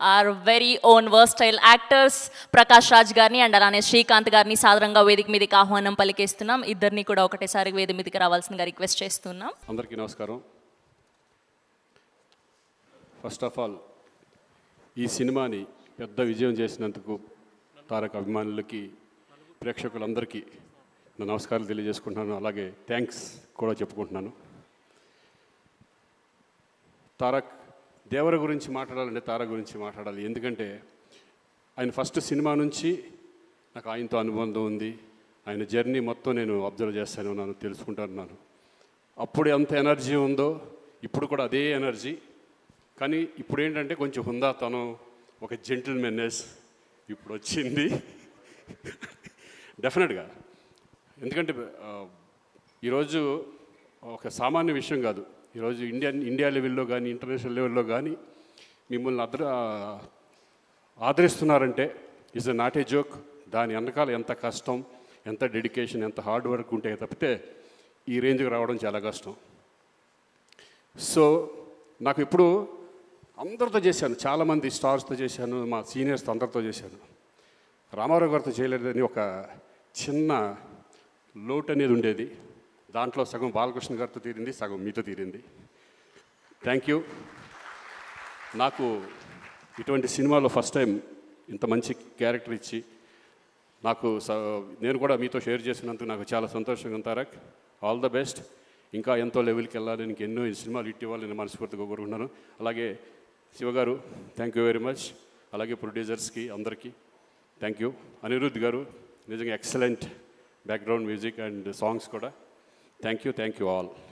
Are very own versatile actors Prakash Raj గారిని and అలానే శ్రీకాంత్ గారిని సాదరంగా వేదిక మీదకి ఆహ్వానం పలికేస్తున్నాం. ఇద్దరిని కూడా ఒకటేసారి వేదిక మీదకి రావాల్సిందిగా రిక్వెస్ట్ చేస్తున్నాం. అందరికీ నమస్కారం. ఫస్ట్ ఆఫ్ ఆల్ ఈ సినిమాని పెద్ద విజయం చేసినందుకు తారక్ అభిమానులకి, ప్రేక్షకులందరికీ నా నమస్కారాలు తెలియజేసుకుంటున్నాను. అలాగే థ్యాంక్స్ కూడా చెప్పుకుంటున్నాను. తారక్ దేవర గురించి మాట్లాడాలంటే తారక్ గురించి మాట్లాడాలి. ఎందుకంటే ఆయన ఫస్ట్ సినిమా నుంచి నాకు ఆయనతో అనుబంధం ఉంది. ఆయన జర్నీ మొత్తం నేను అబ్జర్వ్ చేస్తాను, ఉన్నాను, తెలుసుకుంటున్నాను. అప్పుడు ఎంత ఎనర్జీ ఉందో ఇప్పుడు కూడా అదే ఎనర్జీ. కానీ ఇప్పుడు ఏంటంటే కొంచెం హుందాతనం, ఒక జెంటిల్మెన్నెస్ ఇప్పుడు వచ్చింది డెఫినెట్గా. ఎందుకంటే ఈరోజు ఒక సామాన్య విషయం కాదు. ఈరోజు ఇండియా లెవెల్లో కానీ ఇంటర్నేషనల్ లెవెల్లో కానీ మిమ్మల్ని ఆదరిస్తున్నారంటే ఈజ్ నాట్ ఏ జోక్. దాని వెనకాల ఎంత కష్టం, ఎంత డెడికేషన్, ఎంత హార్డ్ వర్క్ ఉంటే తప్పితే ఈ రేంజ్కి రావడం చాలా కష్టం. సో నాకు ఇప్పుడు అందరితో చేశాను, చాలామంది స్టార్స్తో చేశాను, మా సీనియర్స్తో అందరితో చేశాను. రామారావు గారితో చేయలేదని ఒక చిన్న లోటు అనేది ఉండేది. దాంట్లో సగం బాలకృష్ణ గారితో తీరింది, సగం మీతో తీరింది. Thank you. నాకు ఇటువంటి సినిమాలో ఫస్ట్ టైం ఇంత మంచి క్యారెక్టర్ ఇచ్చి నాకు నేను కూడా మీతో షేర్ చేసినందుకు నాకు చాలా సంతోషంగా ఉంది. Tarak, all the best. ఇంకా ఎంతో లెవెల్కి వెళ్ళాలి, ఇంక ఎన్నో సినిమాలు హిట్ ఇవ్వాలి నేను మనస్ఫూర్తిగా కోరుకుంటున్నాను. అలాగే శివగారు థ్యాంక్ యూ వెరీ మచ్. అలాగే ప్రొడ్యూసర్స్కి అందరికీ థ్యాంక్ యూ. అనిరుద్ధ్ గారు నిజంగా excellent background music and songs కూడా. Thank you all.